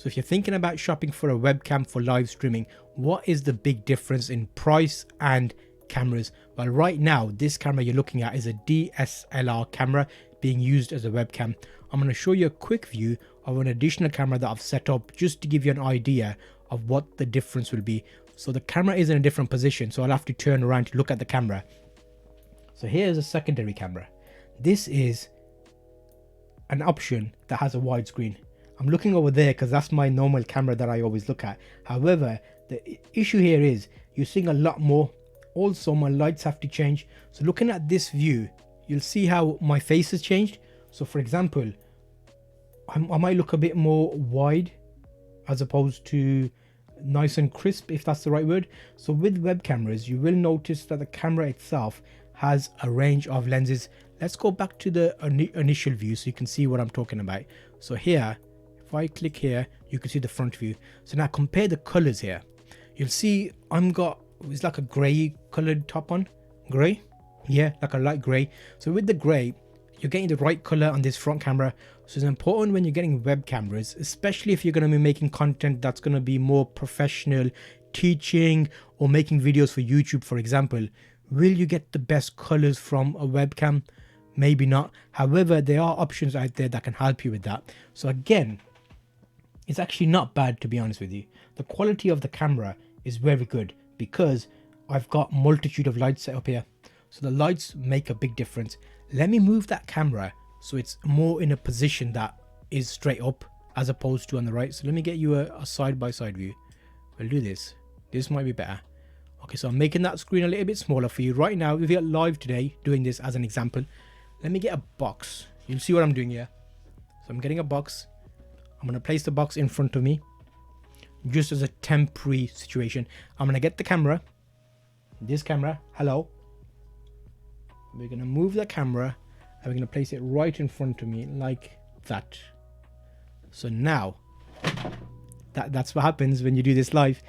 So if you're thinking about shopping for a webcam for live streaming, what is the big difference in price and cameras? Well, right now, this camera you're looking at is a DSLR camera being used as a webcam. I'm going to show you a quick view of an additional camera that I've set up just to give you an idea of what the difference will be. So the camera is in a different position, so I'll have to turn around to look at the camera. So here's a secondary camera. This is an option that has a widescreen. I'm looking over there because that's my normal camera that I always look at. However, the issue here is you're seeing a lot more. Also, my lights have to change. So looking at this view, you'll see how my face has changed. So for example, I might look a bit more wide as opposed to nice and crisp, if that's the right word. So with web cameras, you will notice that the camera itself has a range of lenses. Let's go back to the initial view so you can see what I'm talking about. So here, if I click here, you can see the front view. So now compare the colors here. You'll see it's like a gray colored top on. Gray? Yeah, like a light gray. So with the gray, you're getting the right color on this front camera. So it's important when you're getting web cameras, especially if you're going to be making content that's going to be more professional, teaching or making videos for YouTube, for example. Will you get the best colors from a webcam? Maybe not. However, there are options out there that can help you with that. So again, it's actually not bad, to be honest with you. The quality of the camera is very good because I've got multitude of lights set up here. So the lights make a big difference. Let me move that camera so it's more in a position that is straight up as opposed to on the right. So let me get you a side-by-side view. We'll do this. This might be better. Okay, so I'm making that screen a little bit smaller for you right now. If you're live today doing this as an example, let me get a box. You'll see what I'm doing here. So I'm getting a box. I'm going to place the box in front of me just as a temporary situation. I'm going to get the camera. This camera. Hello. We're going to move the camera and we're going to place it right in front of me like that. So now that's what happens when you do this live.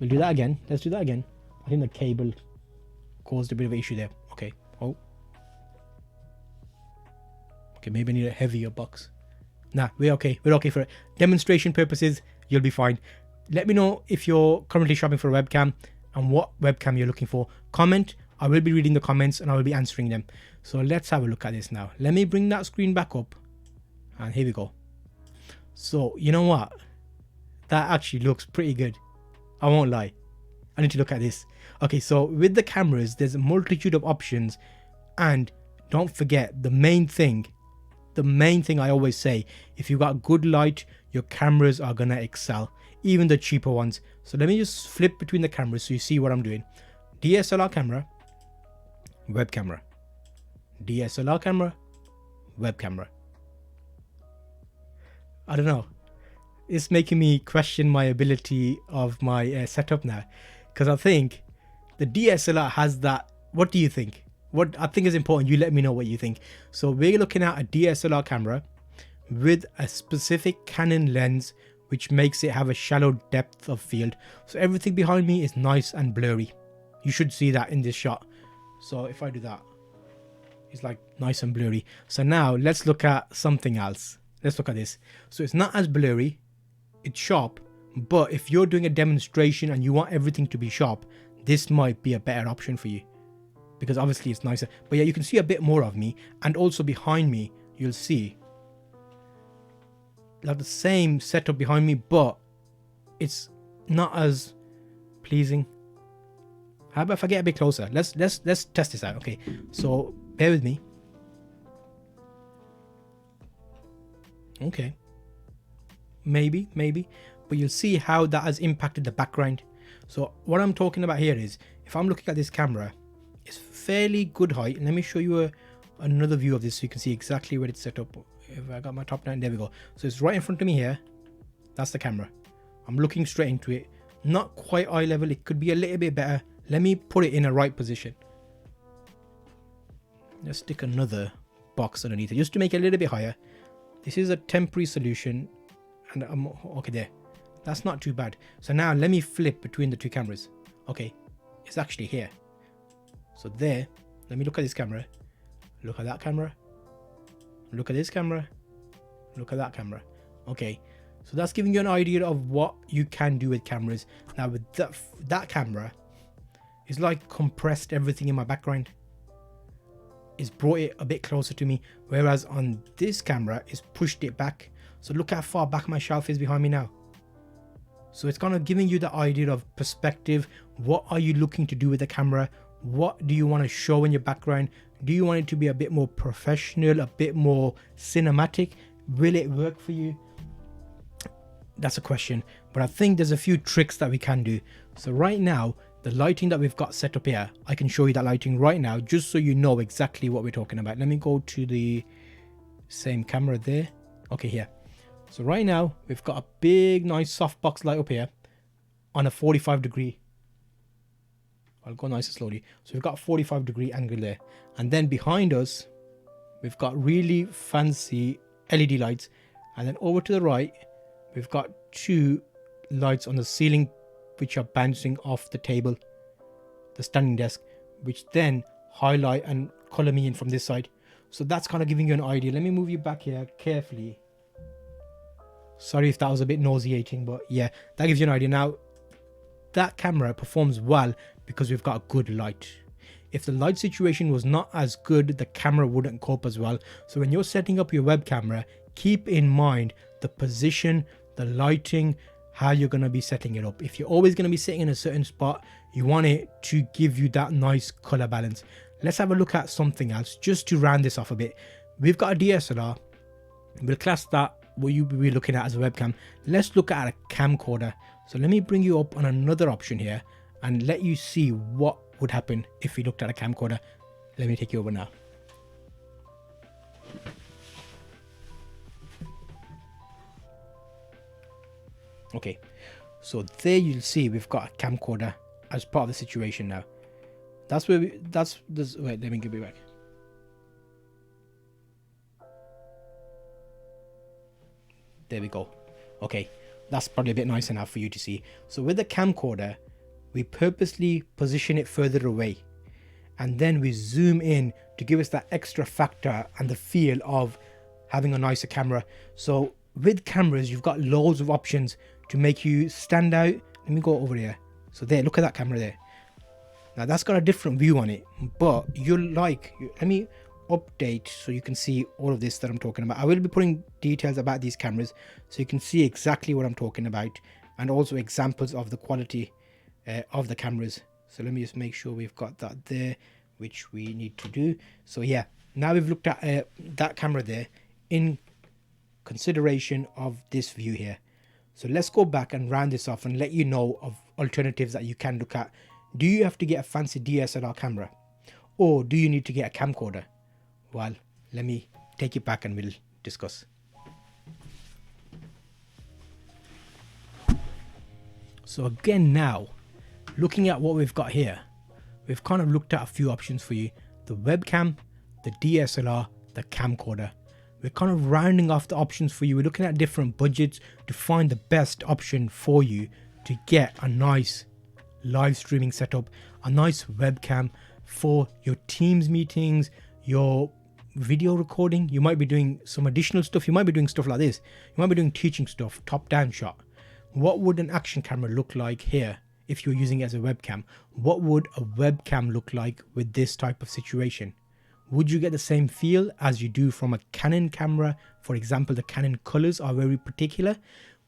We'll do that again. Let's do that again. I think the cable caused a bit of an issue there. Okay. Oh. Okay, maybe I need a heavier box. Nah, we're okay. We're okay for it. Demonstration purposes, you'll be fine. Let me know if you're currently shopping for a webcam and what webcam you're looking for. Comment. I will be reading the comments and I will be answering them. So let's have a look at this now. Let me bring that screen back up. And here we go. So, you know what? That actually looks pretty good. I won't lie. I need to look at this. Okay, so with the cameras, there's a multitude of options. And don't forget, the main thing I always say, if you've got good light, your cameras are going to excel. Even the cheaper ones. So let me just flip between the cameras so you see what I'm doing. DSLR camera, web camera. DSLR camera, web camera. I don't know. It's making me question my ability of my setup now. Because I think the DSLR has that. What do you think? What I think is important, you let me know what you think. So we're looking at a DSLR camera with a specific Canon lens, which makes it have a shallow depth of field. So everything behind me is nice and blurry. You should see that in this shot. So if I do that, it's like nice and blurry. So now let's look at something else. Let's look at this. So it's not as blurry, it's sharp, but if you're doing a demonstration and you want everything to be sharp, this might be a better option for you. Because obviously it's nicer. But yeah, you can see a bit more of me. And also behind me, you'll see like the same setup behind me, but it's not as pleasing. How about if I get a bit closer? Let's test this out. Okay, so bear with me. Okay, maybe, but you'll see how that has impacted the background. So what I'm talking about here is, if I'm looking at this camera, it's fairly good height. Let me show you another view of this so you can see exactly where it's set up. If I got my top down, there we go. So it's right in front of me here. That's the camera. I'm looking straight into it. Not quite eye level. It could be a little bit better. Let me put it in a right position. Let's stick another box underneath it just to make it a little bit higher. This is a temporary solution. And I'm okay there. That's not too bad. So now let me flip between the two cameras. Okay, it's actually here. So there, let me look at this camera. Look at that camera. Look at this camera. Look at that camera. Okay, So that's giving you an idea of what you can do with cameras. Now with that camera, it's like compressed everything in my background. It's brought it a bit closer to me, whereas on this camera, it's pushed it back. So look how far back my shelf is behind me now. So it's kind of giving you the idea of perspective. What are you looking to do with the camera? What do you want to show in your background? Do you want it to be a bit more professional, a bit more cinematic? Will it work for you? That's a question, but I think there's a few tricks that we can do. So right now, the lighting that we've got set up here, I can show you that lighting right now, just so you know exactly what we're talking about. Let me go to the same camera there. Okay, here. So right now, we've got a big, nice softbox light up here on a 45-degree. I'll go nice and slowly. So we've got a 45-degree angle there. And then behind us, we've got really fancy LED lights. And then over to the right, we've got two lights on the ceiling, which are bouncing off the table, the standing desk, which then highlight and color me in from this side. So that's kind of giving you an idea. Let me move you back here carefully. Sorry if that was a bit nauseating, but yeah, that gives you an idea. Now, that camera performs well because we've got a good light. If the light situation was not as good, the camera wouldn't cope as well. So when you're setting up your web camera, keep in mind the position, the lighting, how you're going to be setting it up. If you're always going to be sitting in a certain spot, you want it to give you that nice color balance. Let's have a look at something else just to round this off a bit. We've got a DSLR. We'll class that what you'll be looking at as a webcam. Let's look at a camcorder. So let me bring you up on another option here and let you see what would happen if we looked at a camcorder. Let me take you over now. Okay, so there you'll see we've got a camcorder as part of the situation now. That's where wait, let me give it back. There we go. Okay, that's probably a bit nicer now for you to see. So with the camcorder, we purposely position it further away, and then we zoom in to give us that extra factor and the feel of having a nicer camera. So with cameras, you've got loads of options to make you stand out. Let me go over here. So there, look at that camera there. Now that's got a different view on it, but let me update so you can see all of this that I'm talking about. I will be putting details about these cameras so you can see exactly what I'm talking about, and also examples of the quality of the cameras. So let me just make sure we've got that there, which we need to do. So yeah, now we've looked at that camera there in consideration of this view here. So let's go back and round this off and let you know of alternatives that you can look at. Do you have to get a fancy DSLR camera, or do you need to get a camcorder? Well, let me take it back and we'll discuss. So again, now looking at what we've got here, we've kind of looked at a few options for you: the webcam, the DSLR, the camcorder. We're kind of rounding off the options for you. We're looking at different budgets to find the best option for you to get a nice live streaming setup, a nice webcam for your Teams meetings, your video recording. You might be doing some additional stuff. You might be doing stuff like this. You might be doing teaching stuff, top down shot. What would an action camera look like here if you're using it as a webcam? What would a webcam look like with this type of situation? Would you get the same feel as you do from a Canon camera? For example, the Canon colors are very particular.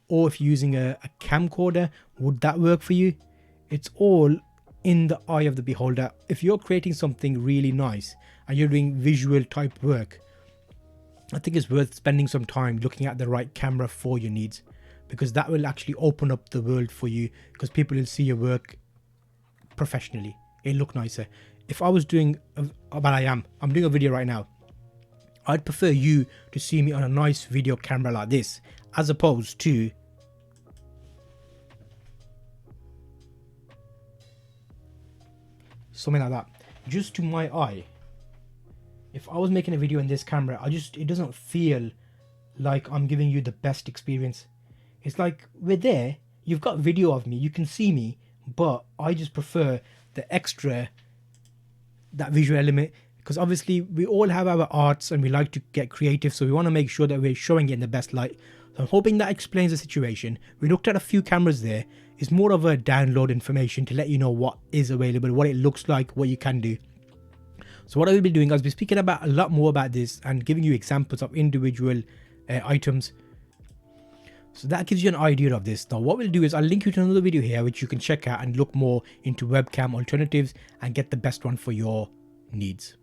Or if you're using a camcorder, would that work for you? It's all in the eye of the beholder. If you're creating something really nice and you're doing visual type work, I think it's worth spending some time looking at the right camera for your needs, because that will actually open up the world for you, because people will see your work professionally. It'll look nicer. If I was doing, I'm doing a video right now, I'd prefer you to see me on a nice video camera like this, as opposed to something like that. Just to my eye, if I was making a video in this camera, it doesn't feel like I'm giving you the best experience. It's like we're there, you've got video of me, you can see me, but I just prefer the extra, that visual element, because obviously we all have our arts and we like to get creative, so we want to make sure that we're showing it in the best light. I'm hoping that explains the situation. We looked at a few cameras there. It's more of a download information to let you know what is available, what it looks like, what you can do. So what I will be doing, I'll be speaking about a lot more about this and giving you examples of individual items. So that gives you an idea of this. Now what we'll do is I'll link you to another video here which you can check out and look more into webcam alternatives and get the best one for your needs.